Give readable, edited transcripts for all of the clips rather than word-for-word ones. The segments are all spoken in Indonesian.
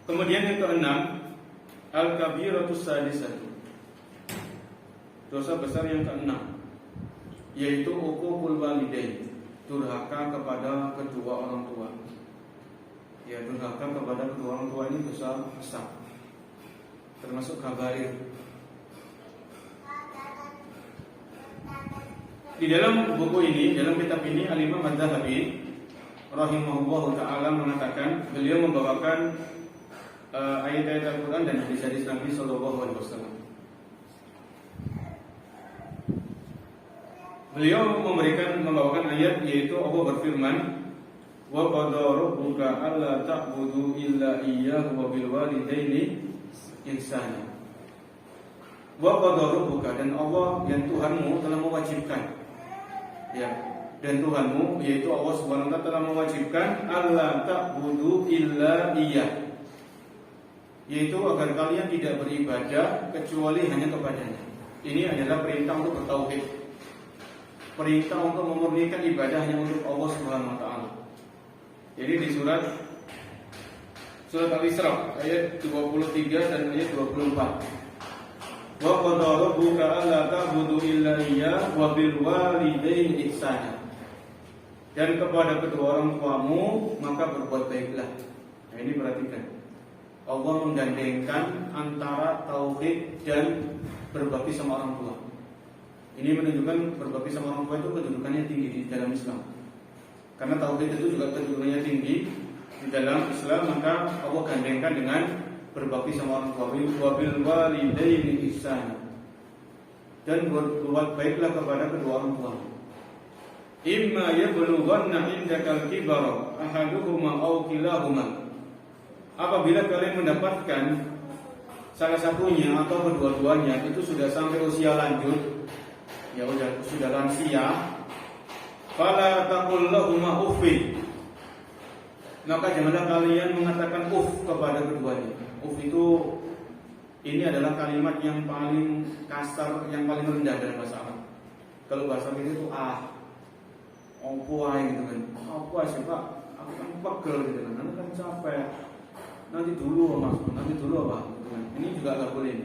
Kemudian yang keenam, al-kabiratus sadisatu. Dosa besar yang keenam, yaitu uququl walidain, durhaka kepada kedua orang tua. Ya, durhaka kepada kedua orang tua ini dosa besar, termasuk kabair. Di dalam buku ini, dalam kitab ini, Al-Imam Adz-Dzahabi rahimahullahu ta'ala mengatakan, beliau membawakan ayat-ayat Al-Quran dan hadis-hadis Nabi sallallahu alaihi wasallam. Beliau membawakan ayat, yaitu Allah berfirman, wa qada rabbuka alla ta'budu illa iyyahu wa bil walidaini ihsana. Wa qada rabbuka, dan Allah yang Tuhanmu telah mewajibkan, ya, dan Tuhanmu yaitu Allah Subhanahu wa taala telah mewajibkan alla ta'budu illa iyyah, yaitu agar kalian tidak beribadah kecuali hanya kepadanya. Ini adalah perintah untuk bertauhid, perintah untuk memurnikan ibadah hanya untuk Allah Subhanahu wa taala. Jadi di surat Al-Isra ayat 23 dan ayat 24. Wa qada rabbuka alla ta'budu illa iyyah wa bil walidaini ihsana. Dan kepada kedua orang tuamu maka berbuat baiklah. Nah, ini perhatikan. Allah menggandengkan antara tauhid dan berbakti sama orang tua. Ini menunjukkan berbakti sama orang tua itu kedudukannya tinggi di dalam Islam. Karena tauhid itu juga kedudukannya tinggi di dalam Islam, maka Allah gandengkan dengan berbakti sama orang tua. Wabil walidaini ihsana, dan berbuat baiklah kepada kedua orang tua. Imma yablughanna indakal kibara ahaduhuma aw kilahuma. Apabila kalian mendapatkan salah satunya atau kedua-duanya itu sudah sampai usia lanjut, ya sudah lansia, fala taqul lahumā uffin, maka janganlah kalian mengatakan kepada keduanya. Itu ini adalah kalimat yang paling kasar, yang paling rendah dalam bahasa Arab. Kalau bahasa Arab itu opo ae gitu kan. Apa sih Pak? Aku kan pegel gitu kan. Nanti kan capek. Nanti dulu Mas, nanti dulu apa gitu kan. Ini juga enggak boleh.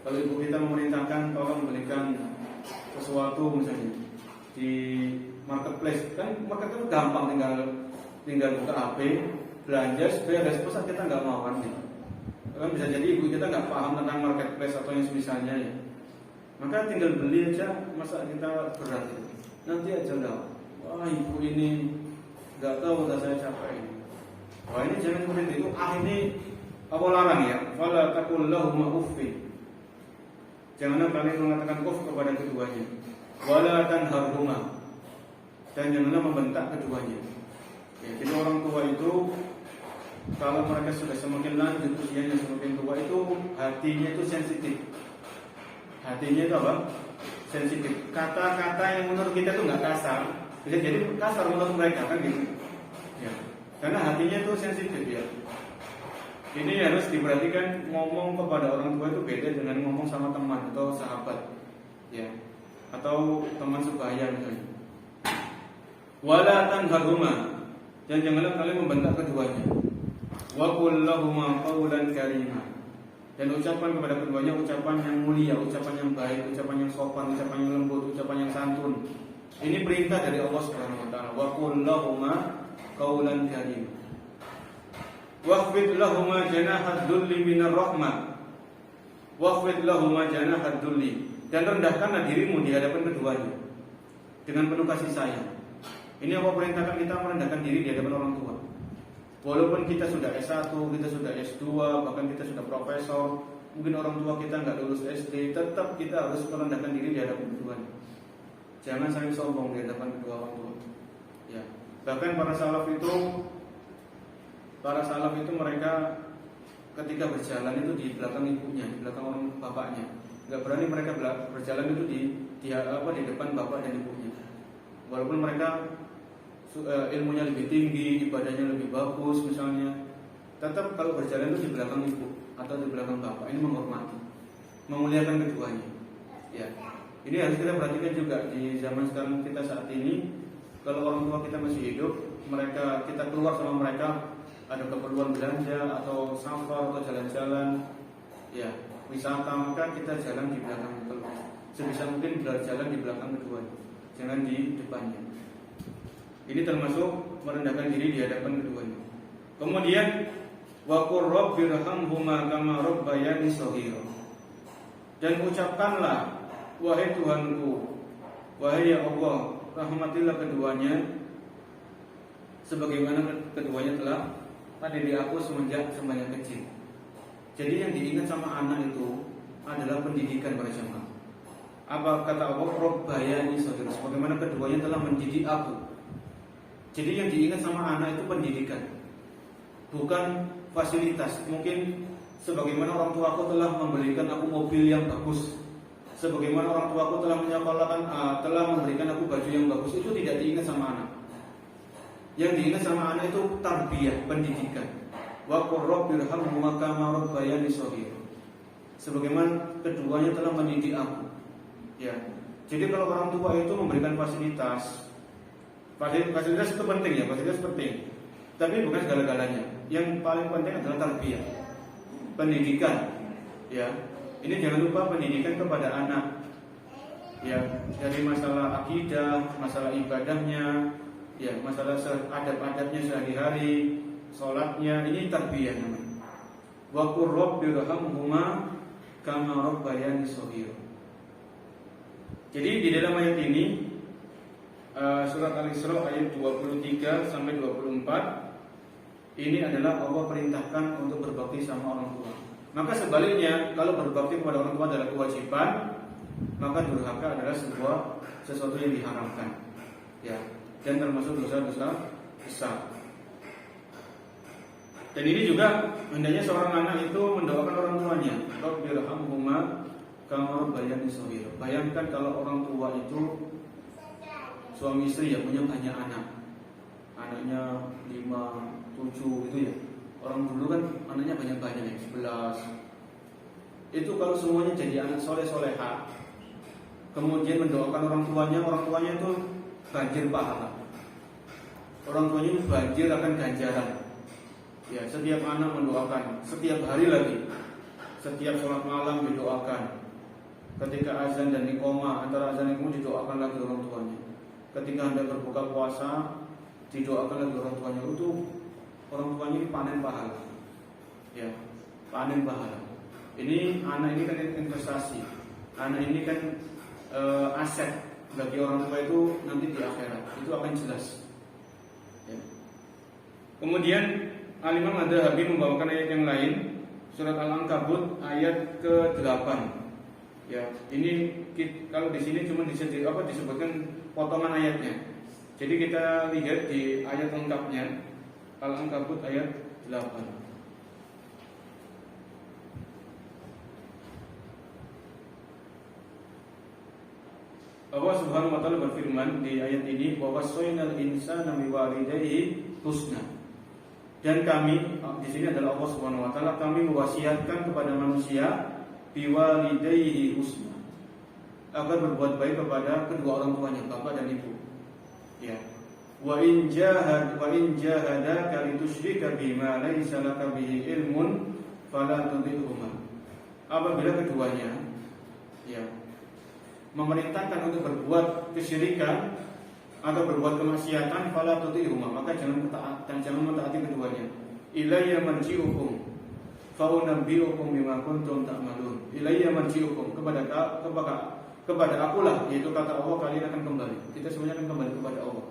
Kalau ibu kita memerintahkan tolong belikan sesuatu misalnya di marketplace, kan marketplace gampang, tinggal buka HP, belanja, beres, pesan kita nggak mau kan? Kan bisa jadi ibu kita nggak paham tentang marketplace atau yang semisalnya ya. Maka tinggal beli aja, masa kita berat itu. Nanti aja lah. Wah ibu ini nggak tahu, udah saya capek. Wah ini jangan seperti itu. Ini apa larang ya? Fala taqul lahumā uffin. Janganlah kalian mengatakan kepada keduanya. Wala tanharhumā, dan janganlah membentak keduanya. Ya, jadi orang tua itu kalau mereka sudah semakin lanjut usianya, semakin tua itu hatinya itu sensitif. Hatinya itu apa? Sensitif. Kata-kata yang menurut kita itu nggak kasar, bisa jadi kasar menurut mereka kan gitu. Ya. Karena hatinya itu sensitif ya. Ini harus diperhatikan, ngomong kepada orang tua itu beda dengan ngomong sama teman atau sahabat, ya, atau teman sebaya misalnya. Wala tanharhumā, dan janganlah kalian membentak keduanya. Wa qul lahumā qawlan karīmā, dan ucapan kepada keduanya ucapan yang mulia, ucapan yang baik, ucapan yang sopan, ucapan yang lembut, ucapan yang santun. Ini perintah dari Allah Subhanahu wa taala. Wa qul lahumā qawlan karīmā. Waqfid lahumā janāhad dhulli minar rahmah. Waqfid lahumā janāhad dhulli, dan rendahkanlah dirimu di hadapan keduanya dengan penuh kasih sayang. Ini Allah perintahkan kita merendahkan diri di hadapan orang tua. Walaupun kita sudah S1, kita sudah S2, bahkan kita sudah profesor, mungkin orang tua kita nggak lulus SD, tetap kita harus merendahkan diri di hadapan keduanya. Jangan saling sombong di hadapan kedua orang tua. Ya. Bahkan para salaf itu mereka ketika berjalan itu di belakang ibunya, di belakang orang bapaknya. Nggak berani mereka berjalan itu di depan bapak dan ibunya. Walaupun mereka ilmunya lebih tinggi, ibadahnya lebih bagus misalnya, tetap kalau berjalan itu di belakang ibu atau di belakang bapak. Ini menghormati, memuliakan keduanya. Ya, ini harus kita perhatikan juga di zaman sekarang kita saat ini. Kalau orang tua kita masih hidup, kita keluar sama mereka ada keperluan belanja atau safar atau jalan-jalan, ya wisata, maka kita jalan di belakang itu. Sebisa mungkin berjalan di belakang keduanya, jangan di depannya. Ini termasuk merendahkan diri di hadapan keduanya. Kemudian wa qur rabbirhamhuma kama rabbayani shaghira. Dan ucapkanlah, wahai Tuhanku, wahai ya Allah, rahmatilah keduanya sebagaimana keduanya telah mendidik aku semenjak kecil. Jadi yang diingat sama anak itu adalah pendidikan para jemaah. Apa kata Allah? Rabbayani shaghira, sebagaimana keduanya telah mendidik aku. Jadi yang diingat sama anak itu pendidikan, bukan fasilitas. Mungkin sebagaimana orang tua aku telah memberikan aku mobil yang bagus, sebagaimana orang tua aku telah menyekolahkan, telah memberikan aku baju yang bagus, itu tidak diingat sama anak. Yang diingat sama anak itu tarbiyah, pendidikan. Wa qur rabbirhamhuma kama rabbayani shaghira, sebagaimana keduanya telah mendidik aku. Ya. Jadi kalau orang tua itu memberikan fasilitas itu penting ya, fasilitas penting. Tapi bukan segala-galanya. Yang paling penting adalah tarbiyah, pendidikan. Ya. Ini jangan lupa pendidikan kepada anak. Ya, dari masalah akidah, masalah ibadahnya, ya, masalah adab-adabnya sehari-hari, sholatnya, ini tarbiyah namanya. Wa qur rabbirhamhuma kama rabbayani shaghira. Jadi di dalam ayat ini surat Al-Isra ayat 23 sampai 24 ini adalah Allah perintahkan untuk berbakti sama orang tua. Maka sebaliknya, kalau berbakti kepada orang tua adalah kewajiban, maka durhaka adalah sesuatu yang diharamkan. Ya, dan termasuk dosa-dosa besar. Dan ini juga hendaknya seorang anak itu mendoakan orang tuanya, Rabbirhamhuma kama rabbayani shaghira. Bayangkan kalau orang tua itu suami istri ya punya banyak anak, anaknya 5, 7 gitu ya. Orang dulu kan anaknya banyak-banyak ya, 11. Itu kalau semuanya jadi anak soleh-soleha, kemudian mendoakan orang tuanya itu banjir pahala. Orang tuanya itu banjir akan ganjaran. Ya, setiap anak mendoakan, setiap hari lagi, setiap sholat malam didoakan. Ketika azan dan iqamah, antara azan dan iqamah didoakan lagi orang tuanya. Ketika hendak berbuka puasa, didoakan lagi orang tuanya. Itu orang tuanya ini panen pahala. Ya, panen pahala. Ini anak ini kan investasi. Anak ini kan aset bagi orang tua itu nanti di akhirat. Itu akan jelas. Ya. Kemudian Al-Imam Adz-Dzahabi membawakan ayat yang lain, surat Al-Ankabut ayat ke-8. Ya, ini kalau di sini cuma disebutkan potongan ayatnya. Jadi kita lihat di ayat lengkapnya, Al-Ankabut ayat 8. Allah Subhanahu wa taala berfirman di ayat ini, wa wassaynal insana biwalidayhi husna. Dan kami, di sini adalah Allah Subhanahu wa taala, kami mewasiatkan kepada manusia biwalidayhi husna, agar berbuat baik kepada kedua orang tuanya, bapak dan ibu. Ya. Wa in jahadaka litusyrika bima laysa laka bihi ilmun fala tudihhuma. Apabila keduanya ya memerintahkan untuk berbuat kesyirikan atau berbuat kemaksiatan, fala tudihhuma, maka jangan mentaati keduanya. Ilayya marji'ukum fa unabbi'ukum bima kuntum ta'malun. Ilayya marji'ukum, kepada akulah, yaitu kata Allah, kalian akan kembali. Kita semuanya akan kembali kepada Allah.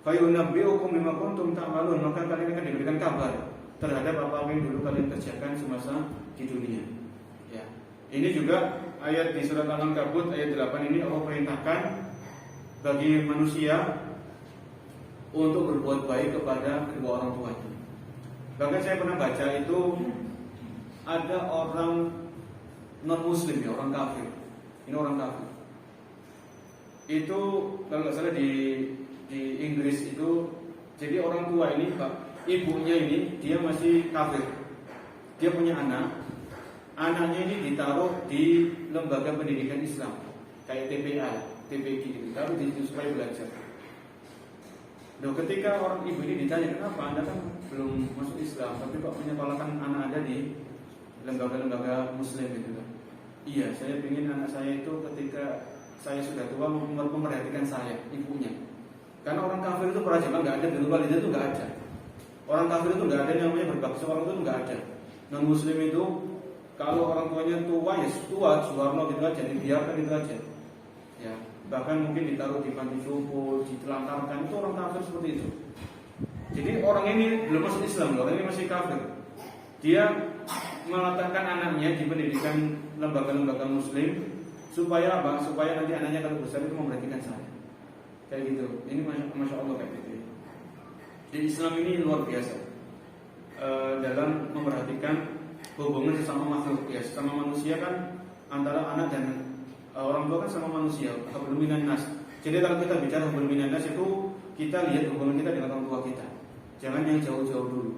Fa unabbi'ukum bima kuntum ta'malun, maka kalian akan diberikan kabar terhadap apa yang dulu kalian kerjakan semasa di dunia. Ya. Ini juga ayat di surat Al-Ankabut ayat 8 ini Allah perintahkan bagi manusia untuk berbuat baik kepada kedua orang tuanya. Bahkan saya pernah baca itu ada orang non muslim ya, orang kafir. Ini orang kafir. Itu kalau nggak salah di Inggris itu, jadi orang tua ini, ibunya ini dia masih kafir. Dia punya anak. Anaknya ini ditaruh di lembaga pendidikan Islam kayak TPA, TPG gitu, taruh di situ supaya belajar. Loh, ketika orang ibu ini ditanya, kenapa Anda kan belum masuk Islam, tapi kok menyekolahkan anak Anda di lembaga-lembaga Muslim gitu kan? Iya, saya ingin anak saya itu ketika saya sudah tua memperhatikan saya, ibunya. Karena orang kafir itu perajiman nggak ada, di luar itu nggak ada. Orang kafir itu nggak ada yang namanya berbakti orang itu nggak ada. Non Muslim itu kalau orang tuanya tua ya tua, Soeharno gitu aja, dibiarkan itu aja. Ya, bahkan mungkin ditaruh di panti jompo, ditelantarkan, itu orang kafir seperti itu. Jadi orang ini belum masuk Islam, orang ini masih kafir. Dia meletakkan anaknya di pendidikan lembaga-lembaga Muslim supaya apa? Supaya nanti anaknya kalau besar itu memperhatikan saya. Kayak gitu. Ini masya Allah kayak gitu. Jadi Islam ini luar biasa dalam memperhatikan hubungan sesama makhluk. Ya, sesama manusia kan antara anak dan orang tua kan sama manusia. Hablum minan nas. Jadi kalau kita bicara hablum minan nas itu kita lihat hubungan kita dengan orang tua kita. Jangan yang jauh-jauh dulu.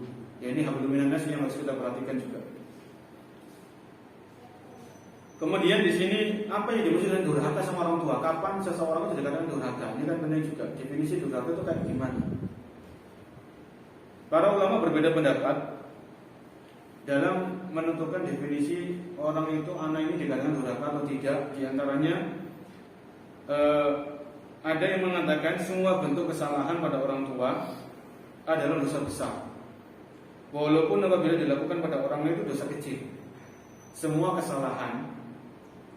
Ya ini hablum minan nas yang harus kita perhatikan juga. Kemudian di sini apa yang dimaksud dengan durhaka sama orang tua? Kapan seseorang itu dikatakan durhaka? Ini kan benar juga. Definisi durhaka itu kayak gimana? Para ulama berbeda pendapat dalam menentukan definisi orang itu anak ini dikatakan durhaka atau tidak. Di antaranya ada yang mengatakan semua bentuk kesalahan pada orang tua adalah dosa besar. Walaupun apabila dilakukan pada orang itu dosa kecil. Semua kesalahan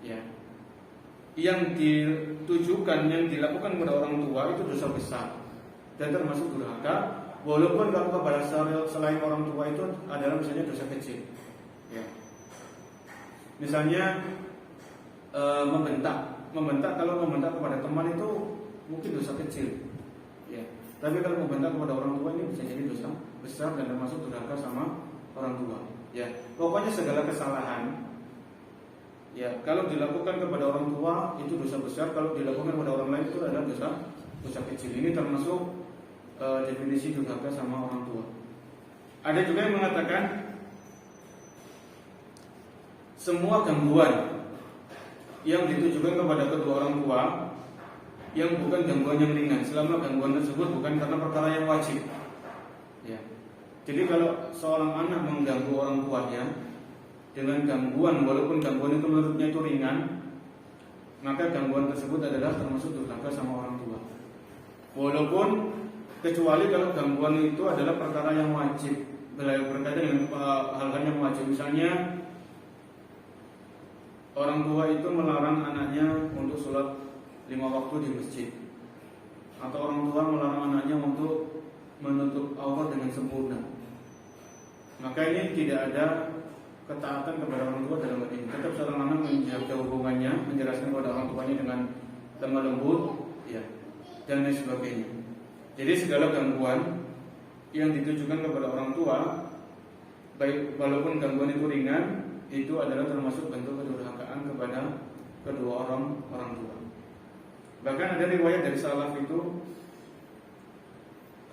ya yang ditujukan, yang dilakukan kepada orang tua itu dosa besar dan termasuk durhaka. Walaupun kalau kepada selain orang tua itu adalah misalnya dosa kecil. Ya. Misalnya membentak kalau membentak kepada teman itu mungkin dosa kecil. Ya. Tapi kalau membentak kepada orang tua ini bisa jadi dosa besar dan termasuk durhaka sama orang tua. Ya. Pokoknya segala kesalahan ya kalau dilakukan kepada orang tua itu dosa besar, kalau dilakukan kepada orang lain itu adalah dosa kecil. Ini termasuk definisi durhaka sama orang tua. Ada juga yang mengatakan semua gangguan yang ditujukan kepada kedua orang tua yang bukan gangguan yang ringan, selama gangguan tersebut bukan karena perkara yang wajib. Ya. Jadi kalau seorang anak mengganggu orang tuanya dengan gangguan, walaupun gangguan itu menurutnya itu ringan, maka gangguan tersebut adalah termasuk durhaka sama orang tua. Walaupun kecuali kalau gangguan itu adalah perkara yang wajib, berkaitan dengan hal-hal yang wajib. Misalnya orang tua itu melarang anaknya untuk sholat 5 waktu di masjid, atau orang tua melarang anaknya untuk menutup aurat dengan sempurna, maka ini tidak ada ketaatan kepada orang tua dalam hal ini. Tetap seorang anak menjaga hubungannya, menjelaskan kepada orang tuanya dengan lemah lembut, ya, dan lain sebagainya. Jadi segala gangguan yang ditujukan kepada orang tua, baik walaupun gangguan itu ringan, itu adalah termasuk bentuk kedurhakaan kepada kedua orang tua. Bahkan ada riwayat dari salaf itu,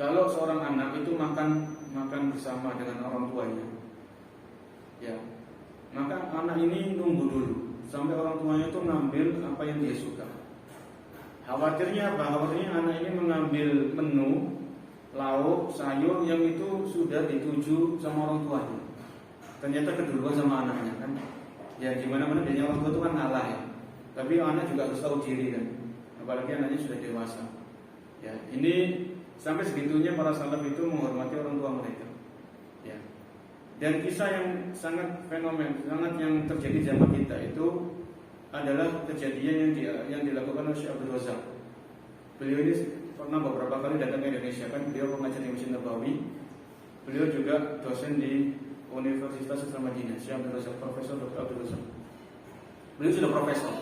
kalau seorang anak itu makan bersama dengan orang tuanya, ya, maka anak ini nunggu dulu sampai orang tuanya itu ngambil apa yang dia suka. Khawatirnya apa? Khawatirnya anak ini mengambil menu lauk, sayur yang itu sudah dituju sama orang tuanya. Ternyata keduluan sama anaknya kan. Ya gimana mana biasanya orang tua itu kan ngalah ya. Tapi anak juga harus tahu diri kan. Apalagi anaknya sudah dewasa. Ya, ini sampai segitunya para salaf itu menghormati orang tua mereka. Ya. Dan kisah yang sangat fenomenal, sangat yang terjadi zaman kita itu adalah kejadian yang dilakukan oleh Syekh Abdul Razak. Beliau ini pernah beberapa kali datang ke Indonesia kan, beliau pengajar di Masjid Nabawi. Beliau juga dosen di Universitas Islam Madinah, Syekh Abdul Razak, Profesor Dr. Abdul Razak. Beliau sudah profesor.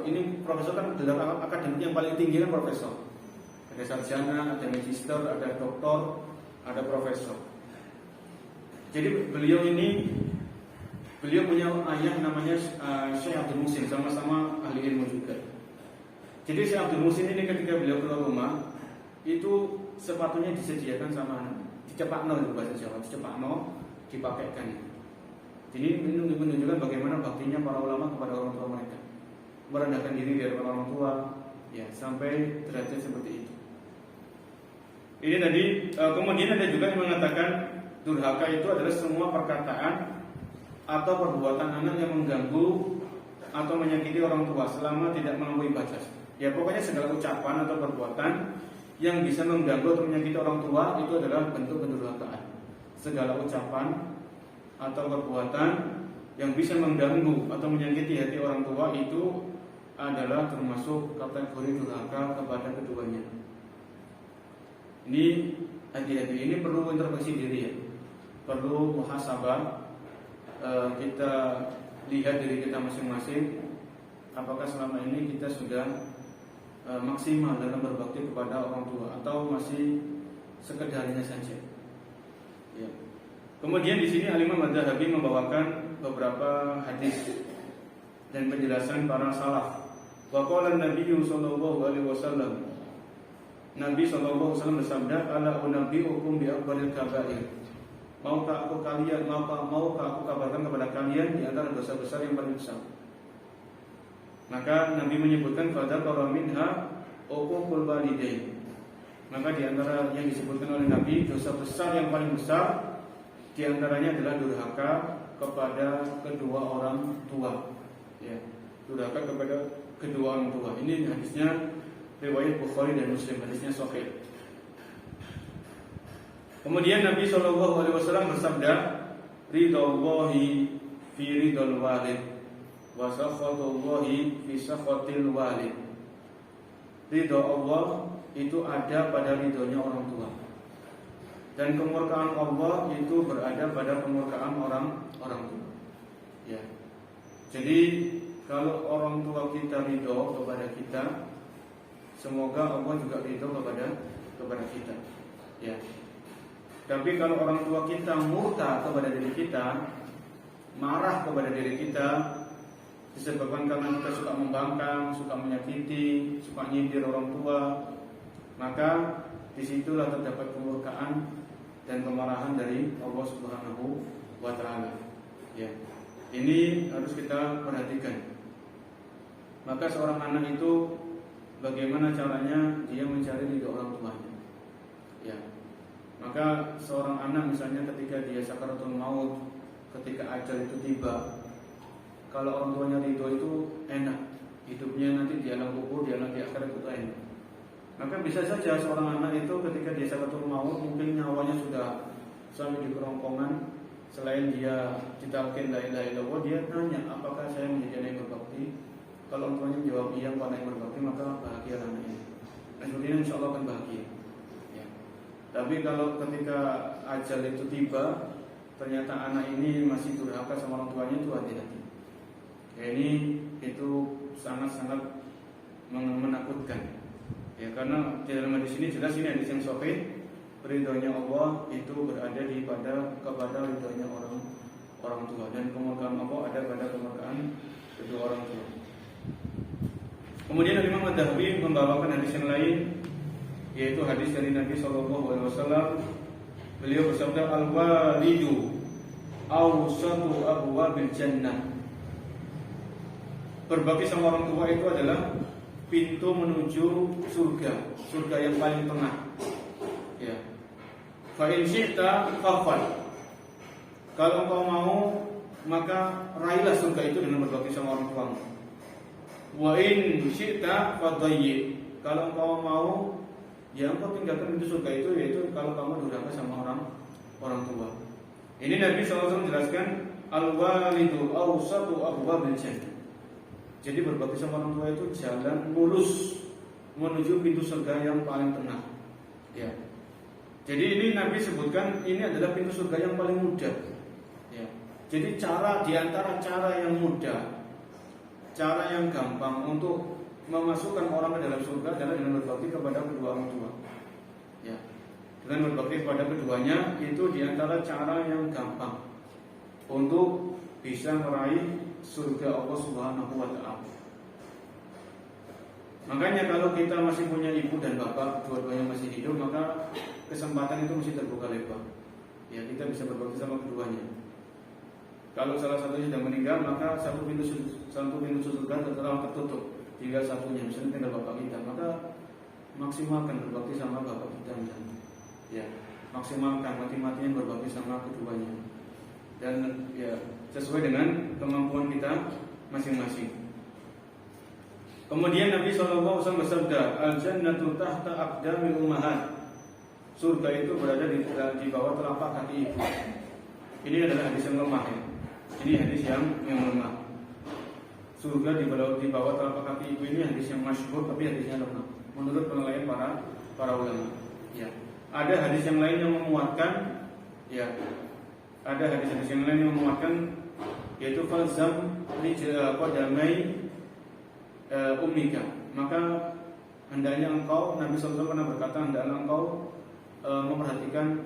Ini profesor kan dalam akademik yang paling tinggi kan profesor. Ada sarjana, ada magister, ada doktor, ada profesor. Jadi beliau punya ayah namanya Syekh Abdul Muhsin, sama-sama ahli ilmu juga. Jadi Syekh Abdul Muhsin ini ketika beliau keluar rumah, itu sepatunya disediakan sama anak, dicepakno itu bahasa Jawa, dicepakno, dipakaikan. Jadi ini menunjukkan bagaimana baktinya para ulama kepada orang tua mereka, merendahkan diri dari orang tua, ya sampai derajat seperti itu. Ini tadi kemudian ada juga yang mengatakan durhaka itu adalah semua perkataan atau perbuatan anak yang mengganggu atau menyakiti orang tua selama tidak melampaui batas. Ya pokoknya segala ucapan atau perbuatan yang bisa mengganggu atau menyakiti orang tua itu adalah bentuk pendurhakaan. Segala ucapan atau perbuatan yang bisa mengganggu atau menyakiti hati orang tua itu adalah termasuk kategori durhaka kepada keduanya. Ini hati-hati, ini perlu introspeksi diri ya, perlu muhasabah. Kita lihat diri kita masing-masing, apakah selama ini kita sudah maksimal dalam berbakti kepada orang tua atau masih sekedarnya saja. Ya. Kemudian di sini Al-Imam Az-Zahabi membawakan beberapa hadis dan penjelasan para salaf. Wa qala Nabi sallallahu alaihi wasallam, Nabi sallallahu alaihi wasallam bersabda, "Ala unabbiukum bi akbaril kaba'ir." Maukah aku kabarkan kepada kalian di antara dosa besar yang paling besar? Maka Nabi menyebutkan fadzakara minha uququl walidain. Maka di antara yang disebutkan oleh Nabi dosa besar yang paling besar di antaranya adalah durhaka kepada kedua orang tua. Ya, durhaka kepada kedua orang tua. Ini hadisnya riwayat Bukhari dan Muslim, hadisnya sahih. Kemudian Nabi SAW bersabda, "Ridhallahi fi ridhal walid, wa sakhatullahi fi sakhatil walid." Ridha Allah itu ada pada ridhonya orang tua, dan kemurkaan Allah itu berada pada kemurkaan orang tua. Ya. Jadi kalau orang tua kita ridho kepada kita, semoga Allah juga ridho kepada kita. Ya. Tapi kalau orang tua kita murka kepada diri kita, marah kepada diri kita, disebabkan karena kita suka membangkang, suka menyakiti, suka nyindir orang tua, maka disitulah terdapat kemurkaan dan kemarahan dari Allah Subhanahu wa Ta'ala. Ya, ini harus kita perhatikan. Maka seorang anak itu bagaimana caranya dia mencari ridho orang tuanya? Ya. Maka seorang anak misalnya ketika dia sakaratul maut, ketika ajal itu tiba, kalau orang tuanya ridho itu enak, hidupnya nanti di alam kubur, di alam di akhirat itu enak. Maka bisa saja seorang anak itu ketika dia sakaratul maut, mungkin nyawanya sudah sampai di kerongkongan, selain dia ditalkin la ilaha illallah, dia tanya apakah saya menjadi anak yang berbakti. Kalau orang tuanya jawab iya, anak yang berbakti, maka bahagia anak ini. Dan sebenarnya insya Allah akan bahagia. Tapi kalau ketika ajal itu tiba, ternyata anak ini masih durhaka sama orang tuanya, itu hati-hati. Ya, ini itu sangat-sangat menakutkan. Ya, karena di dalam hadis ini jelas, ini hadis yang sahih, ridhonya Allah itu berada kepada ridhonya orang tua, dan kemurkaan Allah ada pada kemurkaan kedua orang tua. Kemudian Imam Az-Zahabi membawakan hadis yang lain, yaitu hadis dari Nabi SAW. Beliau bersabda, "Al-walidu awsatu abwabil jannah." Berbakti sama orang tua itu adalah pintu menuju surga yang paling tengah. Ya. Fa in syi'ta fafal. Kalau engkau mau, maka raihlah surga itu dengan berbakti sama orang tuamu. Wa in syi'ta fadayyi. Kalau engkau mau, ya engkau tinggalkan pintu surga itu, yaitu kalau kamu durhaka sama orang tua. Ini Nabi SAW menjelaskan, al-walidu awsatu abwabil jannah. Jadi berbakti sama orang tua itu jalan mulus menuju pintu surga yang paling tengah. Ya. Jadi ini Nabi sebutkan ini adalah pintu surga yang paling mudah. Ya. Jadi di antara cara yang mudah, cara yang gampang untuk memasukkan orang ke dalam surga adalah dengan berbakti kepada kedua orang tua. Ya. Dengan berbakti kepada keduanya itu diantara cara yang gampang untuk bisa meraih surga Allah Subhanahu wa Ta'ala. Makanya kalau kita masih punya ibu dan bapak, dua-duanya masih hidup, maka kesempatan itu mesti terbuka lebar. Ya, kita bisa berbakti sama keduanya. Kalau salah satunya sudah meninggal, maka satu pintu surga telah tertutup. Tinggal satunya, misalnya tinggal bapak kita, maka maksimalkan berbakti sama bapak kita misalnya. Ya, maksimalkan mati-matian berbakti sama keduanya. Dan ya sesuai dengan kemampuan kita masing-masing. Kemudian Nabi SAW bersabda, al-jannatu tahta aqdamil ummahat. Surga itu berada di bawah telapak kaki ibu. Ini adalah hadis yang lemah ya. Ini hadis yang lemah. Surga di bawah telapak kaki ibu ini hadis yang masyhur tapi hadisnya lemah menurut penilaian para ulama. Ya. Ada hadis yang lain yang menguatkan, ya. Ada hadis-hadis yang lain yang menguatkan, yaitu falzam li qadamai ummika. Maka hendaknya engkau, Nabi SAW pernah berkata, hendaknya engkau memperhatikan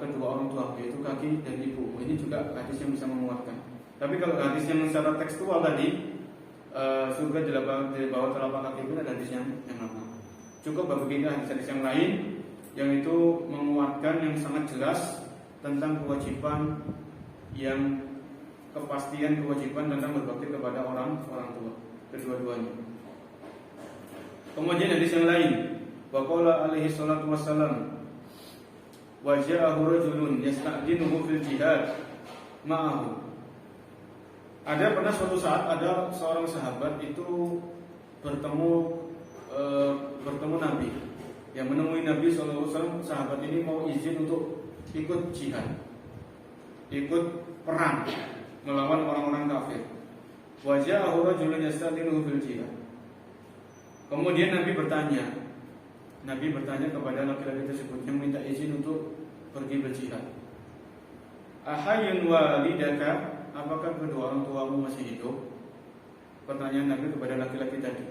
kedua orang tua, yaitu kaki dan ibu. Ini juga hadis yang bisa menguatkan. Tapi kalau hadis yang secara tekstual tadi, surga di bawah telapak kaki itu ada hadis yang lemah. Cukup bagi kita hadis-hadis yang lain yang itu menguatkan yang sangat jelas tentang kewajiban, yang kepastian kewajiban tentang berbakti kepada orang tua kedua-duanya. Kemudian hadis yang lain, waqala alaihi salatu wassalam, wa ja'ahu rajulun yasta'dinuhu fil jihad ma'ahu. Ada pernah suatu saat ada seorang sahabat itu bertemu Nabi, yang menemui Nabi SAW. Sahabat ini mau izin untuk ikut jihad, ikut perang melawan orang-orang kafir. Wajah rajulun yasta'dinuhu fil jihad. Kemudian Nabi bertanya kepada laki-laki tersebut yang minta izin untuk pergi berjihad. Ahayyun walidaka, apakah kedua orang tuamu masih hidup? Pertanyaan Nabi kepada laki-laki tadi.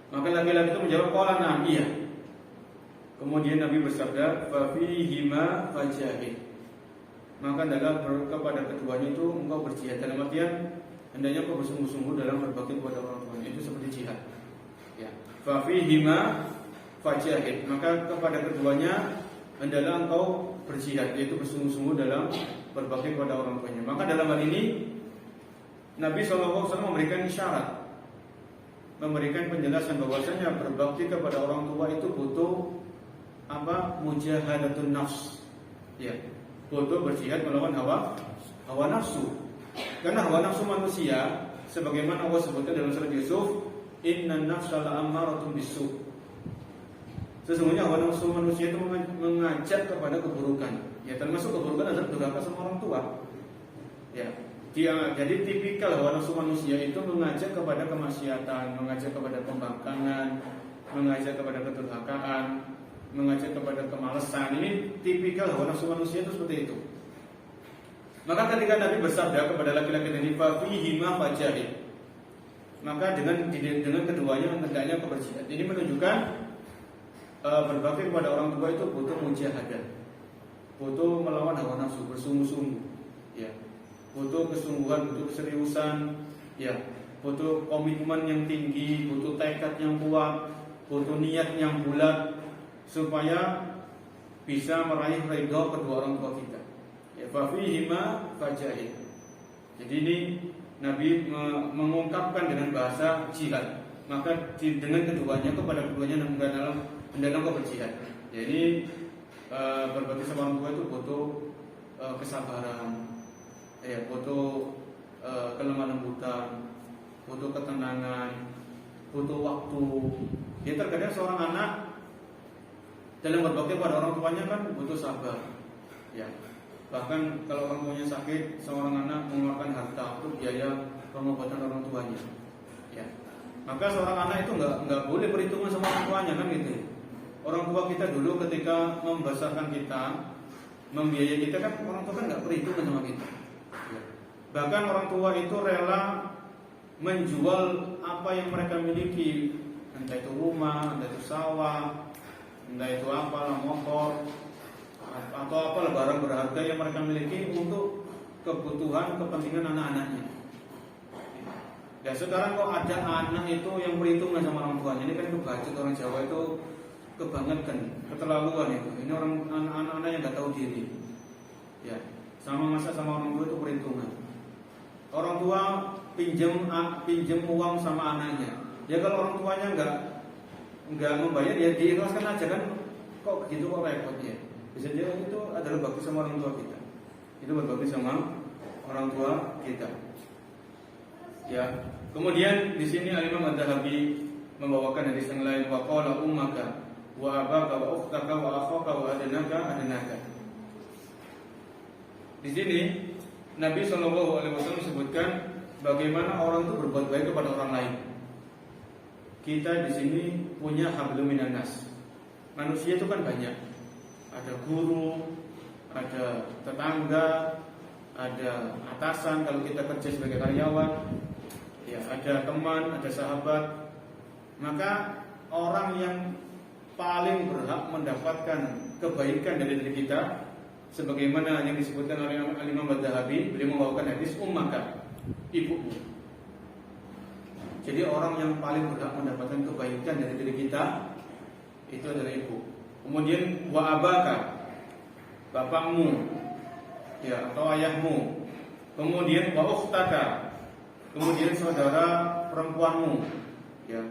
Maka laki-laki itu menjawab, qala na'am, iya. Kemudian Nabi bersabda, fa fihima fajahid. Maka hendaklah kepada keduanya itu engkau berjihad. Dalam artian hendaknya engkau bersungguh-sungguh dalam berbakti kepada orang tua. Itu seperti jihad. Ya. Fa fihima fajahid. Maka kepada keduanya hendaklah engkau berjihad, yaitu bersungguh-sungguh dalam berbakti kepada orang tuanya. Maka dalam hal ini Nabi SAW memberikan isyarat, memberikan penjelasan bahwasanya berbakti kepada orang tua itu butuh mujahadatun nafs. Ya, butuh berjihad melawan hawa nafsu. Karena hawa nafsu manusia, sebagaimana Allah sebutkan dalam surat Yusuf, innan nafsa la'ammaratun bisu'. Sesungguhnya hawa nafsu manusia itu mengajak kepada keburukan. Ya, termasuk keburukan adalah durhaka sama orang tua. Ya. Jadi tipikal hawa nafsu manusia itu mengajak kepada kemaksiatan, mengajak kepada pembangkangan, mengajak kepada kedurhakaan, mengajak kepada kemalasan. Ini tipikal hawa nafsu manusia itu seperti itu. Maka ketika Nabi bersabda kepada laki-laki tadi, fa fihima fajahid, maka dengan keduanya hendaknya keberjihad. Ini menunjukkan berbakti kepada orang tua itu butuh mujahadah, butuh melawan hawa nafsu, bersungguh-sungguh, ya. Butuh kesungguhan, butuh keseriusan, ya, butuh komitmen yang tinggi, butuh tekad yang kuat, butuh niat yang bulat supaya bisa meraih ridho kedua orang tua kita. Ya, fa fihima fajahid. Jadi ini Nabi mengungkapkan dengan bahasa jihad. Maka dengan keduanya, kepada keduanya hendaklah kau berjihad. Jadi berbakti sama orang tua itu butuh kesabaran, ya, butuh kelemah lembutan, butuh ketenangan, butuh waktu. Ya, terkadang seorang anak dalam berbakti pada orang tuanya kan butuh sabar. Ya, bahkan kalau orang tuanya sakit, seorang anak mengeluarkan harta untuk biaya pengobatan orang tuanya. Ya, maka seorang anak itu nggak boleh perhitungan sama orang tuanya kan gitu. Orang tua kita dulu ketika membesarkan kita, membiayai kita kan orang tua kan nggak perhitungan sama kita. Ya. Bahkan orang tua itu rela menjual apa yang mereka miliki, entah itu rumah, entah itu sawah, entah itu apalah motor atau apalah barang berharga yang mereka miliki untuk kebutuhan kepentingan anak-anaknya. Ya, sekarang kok ada anak itu yang perhitungan sama orang tuanya, ini kan kebacut orang Jawa itu kebangetan, keterlaluan itu. Ini orang anak-anak yang nggak tahu diri. Ya, sama orang tua itu perhitungan. Orang tua pinjam uang sama anaknya. Ya kalau orang tuanya nggak membayar, ya diikhlaskan aja kan. kok begitu kok repot ya? Bisa jadi itu adalah bakti sama orang tua kita. Itu berbakti sama orang tua kita. Ya. Kemudian di sini Al-Imam Adz-Dzahabi membawakan hadis yang lain, wa qala ummaka wa abaka wa ukhtaka wa akhaka wa adnaka. Di sini Nabi SAW sebutkan bagaimana orang itu berbuat baik kepada orang lain. Kita di sini punya hablum minan nas. Manusia itu kan banyak. Ada guru, ada tetangga, ada atasan kalau kita kerja sebagai karyawan, ya ada teman, ada sahabat. Maka orang yang paling berhak mendapatkan kebaikan dari diri kita, sebagaimana yang disebutkan oleh Imam Adz-Dzahabi, beliau membawakan hadis ummaka, ibumu. Jadi orang yang paling berhak mendapatkan kebaikan dari diri kita itu adalah ibu. Kemudian wa abaka, bapakmu, ya atau ayahmu. Kemudian wa ukhtaka, kemudian saudara perempuanmu, ya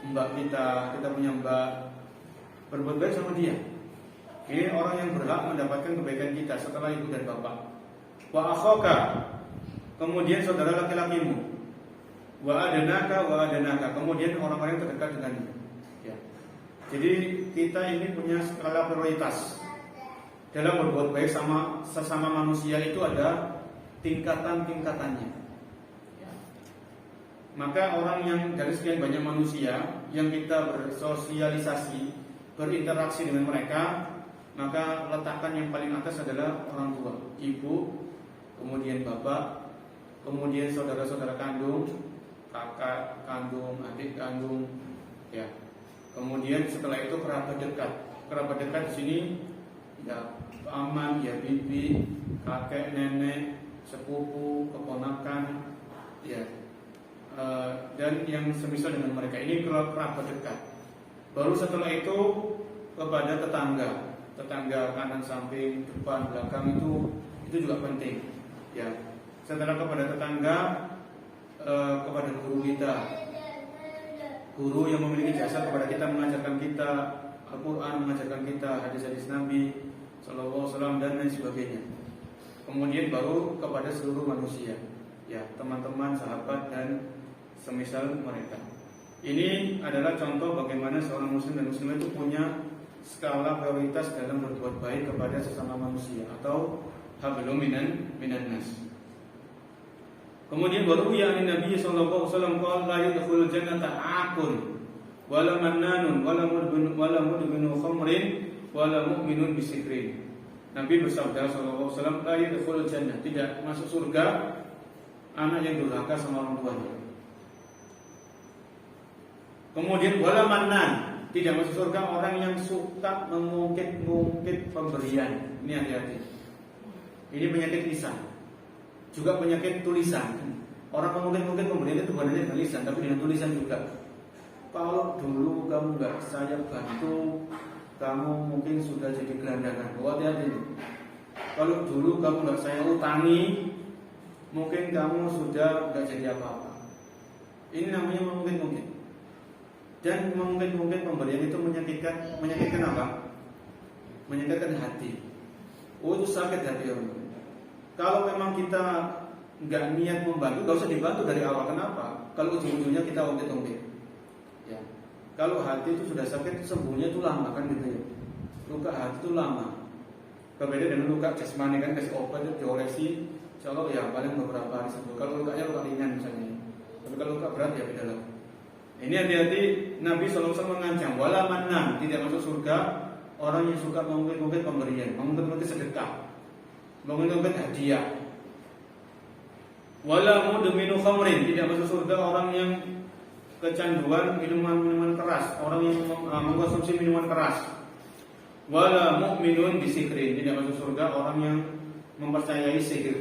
mbak kita punya mbak, berbuat baik sama dia. Ini orang yang berhak mendapatkan kebaikan kita setelah ibu dan bapak. Wa akhaka, kemudian saudara laki-lakimu. Wa adanaka, kemudian orang-orang yang terdekat denganmu. Ya. Jadi kita ini punya skala prioritas dalam berbuat baik sama sesama manusia, itu ada tingkatan-tingkatannya. Ya. Maka orang yang dari sekian banyak manusia yang kita bersosialisasi, berinteraksi dengan mereka, maka letakkan yang paling atas adalah orang tua, ibu, kemudian bapak, kemudian saudara-saudara kandung, kakak kandung, adik kandung, ya. Kemudian setelah itu kerabat dekat. Kerabat dekat di sini ya paman, ya bibi, kakek, nenek, sepupu, keponakan, ya. Dan yang semisal dengan mereka, ini kerabat dekat. Baru setelah itu kepada tetangga kanan, samping, depan, belakang, itu juga penting. Ya. Setelah kepada tetangga, kepada guru kita, guru yang memiliki jasa kepada kita, mengajarkan kita Al-Quran, mengajarkan kita hadis-hadis Nabi Sallallahu Alaihi Wasallam dan lain sebagainya. Kemudian baru kepada seluruh manusia, ya teman-teman, sahabat dan semisal mereka. Ini adalah contoh bagaimana seorang muslim dan muslimah itu punya skala prioritas dalam berbuat baik kepada sesama manusia atau hablum minan nas. Kemudian baru ya Nabi sallallahu alaihi wasallam qala la yadkhulul jannata aqun wala mannanun wala mudminu khamrin wala mu'minun bisikrin. Nabi bersabda sallallahu alaihi wasallam, la yadkhulul jannah, tidak masuk surga anak yang durhaka sama orang tuanya. Kemudian wala mannan, tidak masuk surga orang yang suka mengungkit-ungkit pemberian. Ini hati-hati. Ini penyakit lisan. Juga penyakit tulisan. Orang mengungkit-ungkit pemberian itu bukan hanya dengan lisan, tapi dengan tulisan juga. Kalau dulu kamu nggak saya bantu, kamu mungkin sudah jadi gelandangan. Hati-hati. Kalau dulu kamu nggak saya utangi, mungkin kamu sudah nggak jadi apa-apa. Ini namanya mengungkit-ungkit. Dan mungkin pemberian itu menyakitkan apa? Menyakitkan hati. Oh, itu sakit hati orang. Kalau memang kita nggak niat membantu, nggak usah dibantu dari awal. Kenapa? Kalau ujung-ujungnya kita ungkit-ungkit. Ya. Kalau hati itu sudah sakit, sembuhnya itu lama kan gitu ya. Luka hati itu lama. Berbeda dengan luka jasmani kan, kasih obat itu diolesi, insya Allah ya paling beberapa hari sembuh. Kalau lukanya luka ringan misalnya, tapi kalau luka berat ya beda lagi. Ini hati-hati, Nabi SAW mengancam wala mannan, tidak masuk surga orang yang suka mengungkit-ungkit pemberian, mengungkit-ungkit sedekah, mengungkit-ungkit hadiah. Wala mudminu khamrin, tidak masuk surga orang yang kecanduan minuman keras, orang yang mengkonsumsi minuman keras. Wala mu'minun bisikrin, tidak masuk surga orang yang mempercayai sihir,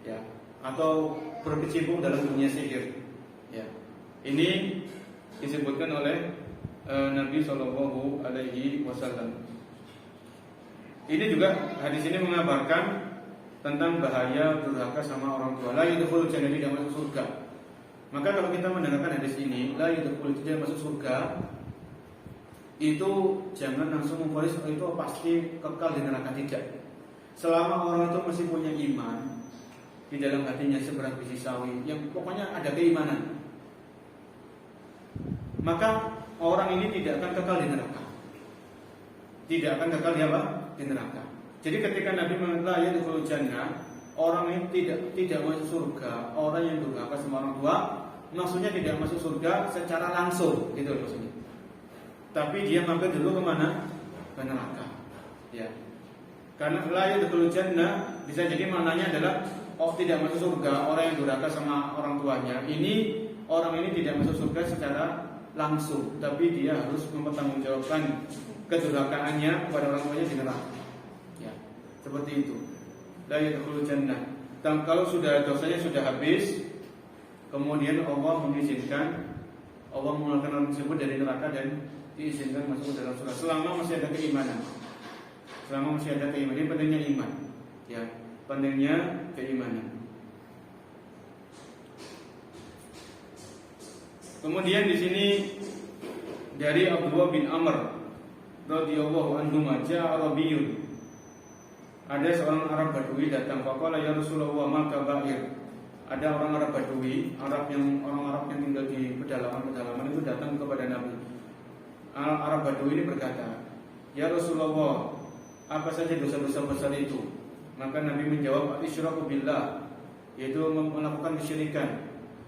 ya, atau berkecimpung dalam dunia sihir. Ya. Ini disebutkan oleh Nabi Shallallahu Alaihi Wasallam. Ini juga hadis ini mengabarkan tentang bahaya durhaka sama orang tua. La yadkhulul jannah, tidak masuk surga. Maka kalau kita mendengarkan hadis ini, la yadkhulul, tidak masuk surga, itu jangan langsung memvonis itu pasti kekal di neraka, tidak. Selama orang itu masih punya iman di dalam hatinya seberat biji sawi, yang pokoknya ada keimanan, maka orang ini tidak akan kekal di neraka. Tidak akan kekal di apa? Di neraka. Jadi ketika Nabi mengatakan ya dkhulul jannah, orang ini tidak masuk surga, orang yang durhaka sama orang tua, maksudnya tidak masuk surga secara langsung, gitu maksudnya. Tapi dia mampir dulu kemana? Ke neraka. Ya. Karena la yadkhulul jannah bisa jadi maknanya adalah tidak masuk surga orang yang durhaka sama orang tuanya. Ini orang ini tidak masuk surga secara langsung, tapi dia harus mempertanggungjawabkan kedurhakaannya kepada orang tuanya di neraka. Ya. Seperti itu. La yadkhulul jannah. Dan kalau sudah dosanya sudah habis, kemudian Allah mengizinkan, Allah mengeluarkan orang tersebut dari neraka dan diizinkan masuk ke dalam surga selama masih ada keimanan. Selama masih ada keimanan, ini pentingnya iman. Ya, pentingnya keimanan. Kemudian di sini dari Abdullah bin Amr radhiyallahu anhu, maja Arabiyyun. Ada seorang Arab Badui datang, faqala ya Rasulullah ma kabair. Ada orang Arab Badui, orang Arab yang tinggal di pedalaman itu datang kepada Nabi. Arab Badui ini berkata, ya Rasulullah, apa saja dosa-dosa besar itu? Maka Nabi menjawab, isyraku billah, yaitu melakukan kesyirikan.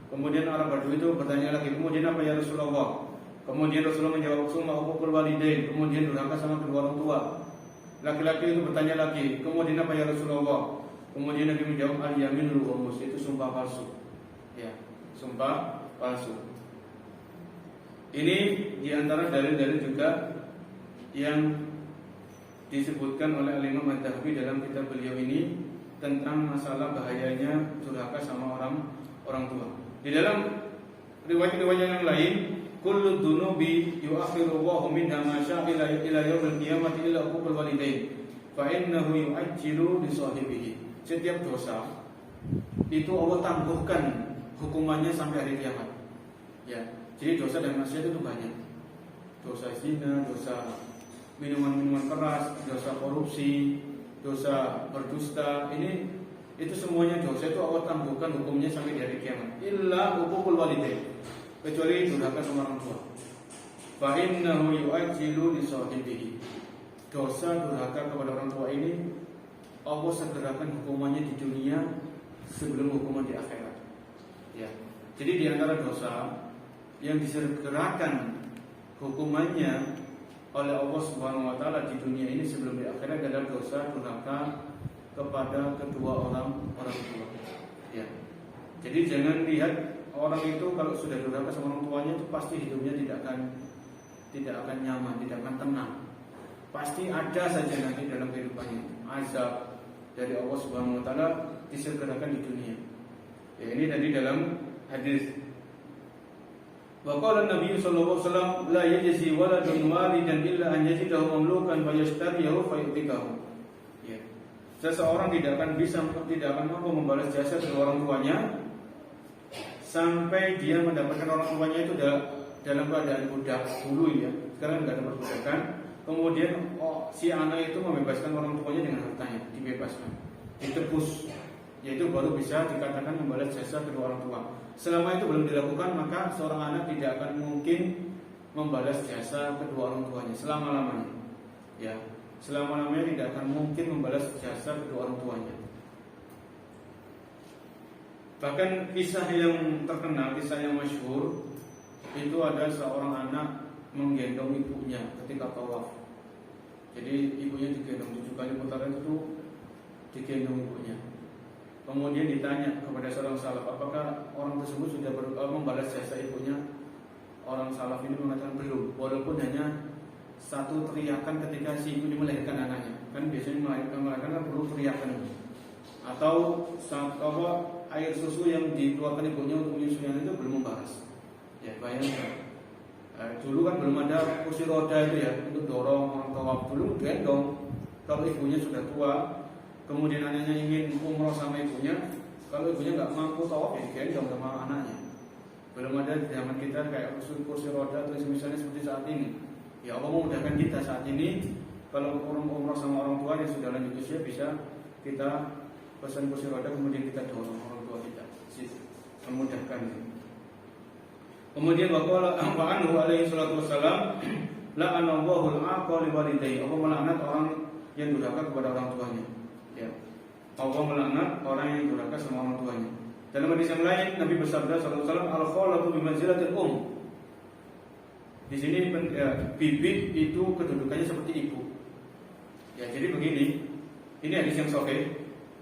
Kemudian Arab Badui itu bertanya lagi, kemudian apa ya Rasulullah? Kemudian Rasulullah menjawab, summa uququl walidain, kemudian durhaka sama kedua orang tua. Laki-laki itu bertanya lagi, kemudian apa ya Rasulullah? Kemudian Nabi menjawab, al-yaminul ghamus, itu sumpah palsu. Ya, sumpah palsu. Ini diantara dalil-dalil juga yang disebutkan oleh Al-Imam Ad-Dhahabi dalam kitab beliau ini tentang masalah bahayanya durhaka sama orang tua. Di dalam riwayat-riwayat yang lain, kullu dzunubi yu'akhirullahu minha ma syaa ila yaumil qiyamati illa uququl walidain fa innahu yu'ajjilu li sahibihi. Setiap dosa itu Allah tangguhkan hukumannya sampai hari kiamat. Ya. Jadi dosa dan maksiat itu banyak. Dosa zina, dosa minuman keras, dosa korupsi, dosa berdusta, itu semuanya dosa itu Allah tangguhkan hukumnya sampai di hari kiamat. Illa uququl walidain, kecuali durhaka sama orang tua. Fa innahu yu'ajjilu li sahibihi. Dosa durhaka kepada orang tua ini Allah segerakan hukumannya di dunia sebelum hukuman di akhirat. Ya. Jadi di antara dosa yang disegerakan hukumannya oleh Allah Subhanahu wa taala di dunia ini sebelum di akhirat adalah dosa durhaka kepada kedua orang tua. Ya. Jadi jangan lihat orang itu kalau sudah durhaka sama orang tuanya itu pasti hidupnya tidak akan nyaman, tidak akan tenang. Pasti ada saja nanti dalam kehidupannya azab dari Allah Subhanahu wa taala disegerakan di dunia. Ya, ini tadi dalam hadis. Wa qala Nabi sallallahu alaihi wasallam la yajzi waladun walidan illa an yajidahu mamlukan fa yashtariyahu fa yutikahu. Ya. Seseorang tidak akan mampu membalas jasa kedua orang tuanya sampai dia mendapatkan orang tuanya itu dalam keadaan budak dulu ya. Sekarang enggak ada perbudakan. Kemudian si anak itu membebaskan orang tuanya dengan hartanya, dibebaskan, ditebus, yaitu baru bisa dikatakan membalas jasa kedua orang tua. Selama itu belum dilakukan, maka seorang anak tidak akan mungkin membalas jasa kedua orang tuanya selama-lamanya. Ya, selama-lamanya tidak akan mungkin membalas jasa kedua orang tuanya. Bahkan kisah yang terkenal, kisah yang masyhur itu ada seorang anak menggendong ibunya ketika tawaf. Jadi ibunya digendong 7 kali putaran itu digendong ibunya. Kemudian ditanya kepada seorang salaf, apakah orang tersebut sudah membalas jasa ibunya? Orang salaf ini mengatakan belum, walaupun hanya satu teriakan ketika si ibu melahirkan anaknya. Kan biasanya melahirkan kan perlu teriakan. Atau air susu yang dikeluarkan ibunya untuk menyusui anak itu belum membalas. Ya bayangkan. Dulu kan belum ada kursi roda itu ya untuk dorong orang tawaf, dulu gendong. Kalau ibunya sudah tua, kemudian anaknya ingin umroh sama ibunya, kalau ibunya nggak mampu tawaf ya digendong sama anaknya. Belum ada di zaman kita kayak kursi roda atau misalnya seperti saat ini. Ya Allah memudahkan kita saat ini. Kalau umroh sama orang tua yang sudah lanjut usia, bisa kita pesan kursi roda kemudian kita dorong orang tua kita, memudahkan. Kemudian waqala anhu alaihi salatu wassalam, la'anallahu al-aqa li walidayhi. Allah melaknat orang yang durhaka kepada orang tuanya. Ya. Allah melaknat orang yang durhaka sama orang tuanya. Dalam hadis yang lain Nabi bersabda sallallahu alaihi wasallam, al-khalatu bi manzilatil Di sini bibi itu kedudukannya seperti ibu. Ya, jadi begini. Ini hadis yang sahih.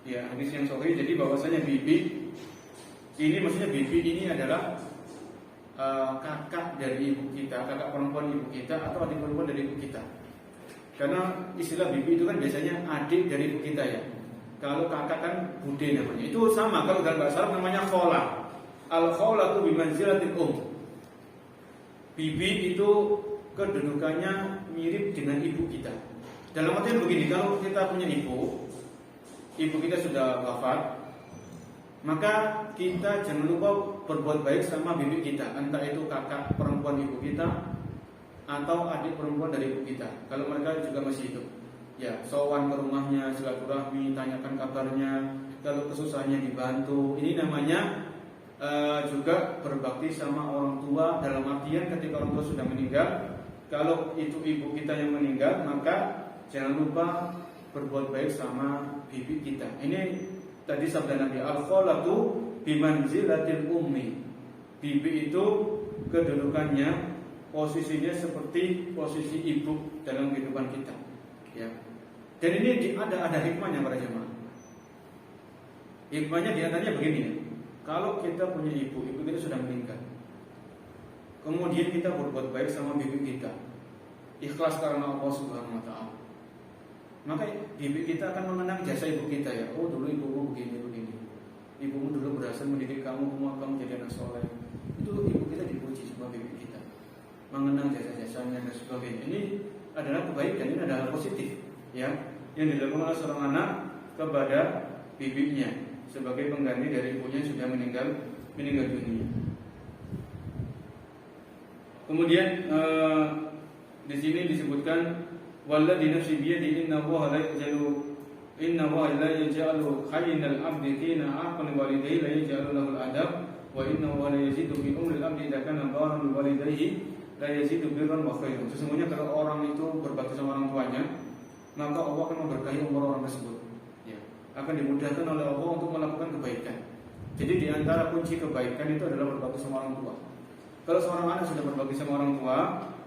Ya, hadis yang sahih. Jadi bahwasanya bibi ini maksudnya bibi ini adalah kakak dari ibu kita, kakak perempuan ibu kita atau adik perempuan dari ibu kita. Karena istilah bibi itu kan biasanya adik dari ibu kita ya. Kalau kakak kan bude namanya. Itu sama kalau dalam bahasa Arab namanya khola. Al-kholatu bi manzilatil Bibi itu kedudukannya mirip dengan ibu kita. Dalam artian begini, kalau kita punya ibu kita sudah wafat, maka kita jangan lupa berbuat baik sama bibi kita, entah itu kakak perempuan ibu kita atau adik perempuan dari ibu kita. Kalau mereka juga masih hidup, ya sowan ke rumahnya, silaturahmi, tanyakan kabarnya, kalau kesusahannya dibantu. Ini namanya juga berbakti sama orang tua. Dalam artian ketika orang tua sudah meninggal, kalau itu ibu kita yang meninggal, maka jangan lupa berbuat baik sama bibi kita. Ini tadi sabda Nabi, al-kholatu bimanzilatil ummi. Bibi itu kedudukannya, posisinya seperti posisi ibu dalam kehidupan kita. Ya. Dan ini ada hikmahnya para jemaah. Hikmahnya diantaranya begini ya. Kalau kita punya ibu kita sudah meninggal, kemudian kita berbuat baik sama bibi kita, ikhlas karena Allah Subhanahu Wa Taala, maka bibi kita akan mengenang jasa ibu kita ya. Oh dulu ibumu begini, ibumu dulu berhasil mendidik kamu jadi anak soleh. Itu ibu kita dipuji sama bibi kita, mengenang jasa-jasanya dan sebagainya. Ini adalah kebaikan, ini adalah positif ya, yang dilakukan oleh seorang anak kepada bibinya sebagai pengganti dari ibunya yang sudah meninggal dunia. Kemudian di sini disebutkan walladzi nafsi biyadihi inna Allaha la yaj'alu hayyinal 'abdi hina aqli walidayhi la yaj'alu lahu al-adab wa inna Allaha la yazidu fi umri al-'abdi idza kana baran bi walidayhi la yazidu birran wa khairan. Sesungguhnya kalau orang itu berbakti sama orang tuanya, maka Allah akan memberkahi umur orang tersebut. Akan dimudahkan oleh Allah untuk melakukan kebaikan. Jadi di antara kunci kebaikan itu adalah berbakti sama orang tua. Kalau seorang anak sudah berbakti sama orang tua,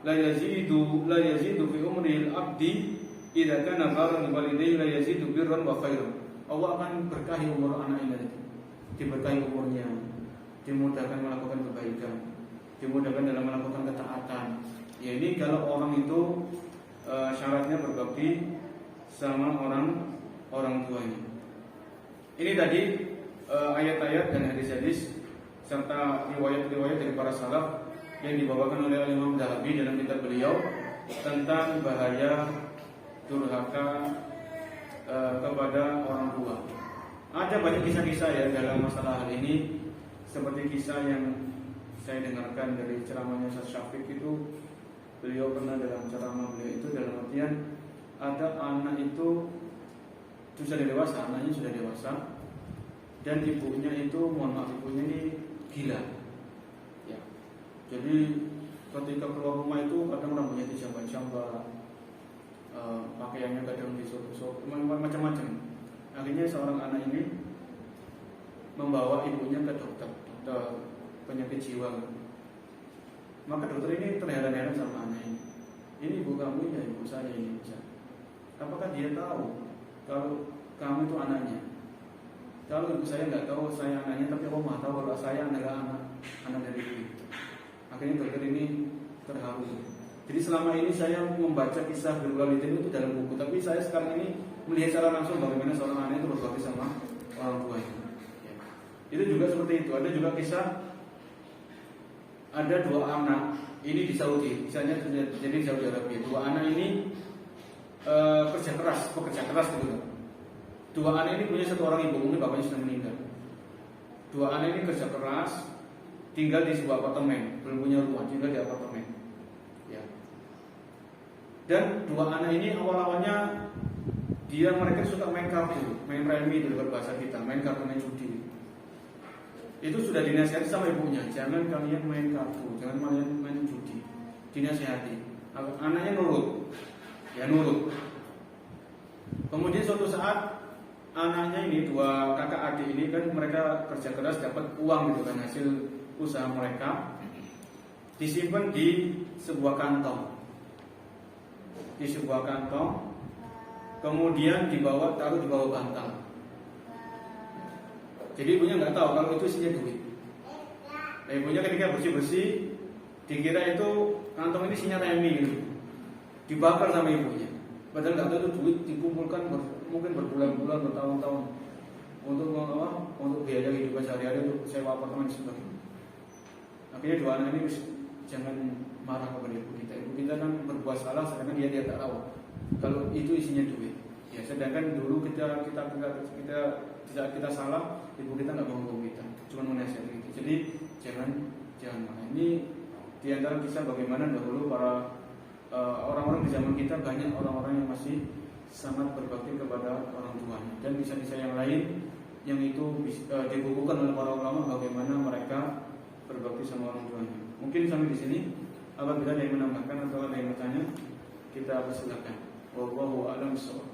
la yazidu fi umril abdi idza kana baran walidayhi la yazidu birran wa khairan. Allah akan berkahi umur anak ini. Diberkahi umurnya, dimudahkan melakukan kebaikan, dimudahkan dalam melakukan ketaatan. Ya ini kalau orang itu syaratnya berbakti sama orang tuanya. Ini tadi ayat-ayat dan hadis-hadis serta riwayat-riwayat dari para salaf yang dibawakan oleh Imam Dhahabi dalam kitab beliau tentang bahaya durhaka kepada orang tua. Ada banyak kisah-kisah ya dalam masalah hal ini, seperti kisah yang saya dengarkan dari ceramahnya Ustaz Syafiq itu. Beliau pernah dalam ceramah beliau itu dalam artian ada anak itu sudah dewasa, anaknya sudah dewasa, dan ibunya itu, ibunya ini gila. Ya. Jadi ketika keluar rumah itu kadang rambutnya dijambak-jambak, pakaiannya kadang disop-sop, macam-macam. Akhirnya seorang anak ini membawa ibunya ke dokter penyakit jiwa. Maka dokter ini terheran-heran sama anak ini. Ini ibu kamu ya, ibu saya ini. Apakah dia tahu kalau kamu itu anaknya? Kalau ibu saya nggak tahu saya anaknya, tapi Allah tahu kalau saya adalah anak dari ibu. Akhirnya dokter ini terharu. Jadi selama ini saya membaca kisah berwalidain itu dalam buku, tapi saya sekarang ini melihat secara langsung bagaimana seorang anak itu berbakti sama orang tuanya. Ya. Itu juga seperti itu. Ada juga kisah ada dua anak ini di Saudi, misalnya jadi di Saudi Arabia. Dua anak ini pekerja keras gitu. Dua anak ini punya satu orang ibu, mungkin bapaknya sudah meninggal. Dua anak ini kerja keras, tinggal di sebuah apartemen, belum punya rumah, tinggal di apartemen. Ya. Dan dua anak ini awal-awalnya mereka suka main kartu, main remi itu bahasa kita, main kartu, main judi. Itu sudah dinasihati sama ibunya, jangan kalian main kartu, jangan kalian main judi. Dinasihati. Anaknya nurut, ya nurut. Kemudian suatu saat anaknya ini, dua kakak adik ini kan mereka kerja keras dapat uang gitu kan, hasil usaha mereka disimpan di sebuah kantong. Kemudian taruh di bawah bantal. Jadi ibunya nggak tahu kalau itu isinya duit. Nah, ibunya ketika bersih-bersih dikira itu kantong ini isinya remi gitu. Dibakar sama ibunya. Padahal nggak tahu itu duit dikumpulkan mungkin berbulan-bulan, bertahun-tahun untuk biaya hidup sehari-hari, untuk sewa apartemen dan sebagainya. Akhirnya dua anak ini jangan marah kepada ibu kita. Ibu kita kan berbuat salah, sedangkan dia tidak tahu kalau itu isinya duit. Ya, sedangkan dulu kita salah, ibu kita nggak menghukum kita, cuma menasihati kita. Jadi jangan marah. Ini diantara kisah bagaimana dahulu para orang-orang di zaman kita, banyak orang-orang yang masih sangat berbakti kepada orang tuanya, dan kisah-kisah yang lain yang itu dibukukan oleh para ulama bagaimana mereka berbakti sama orang tuanya. Mungkin sampai di sini. Apabila ada yang menambahkan atau ada yang bertanya, kita persilakan. Wallahu a'lam bishawab.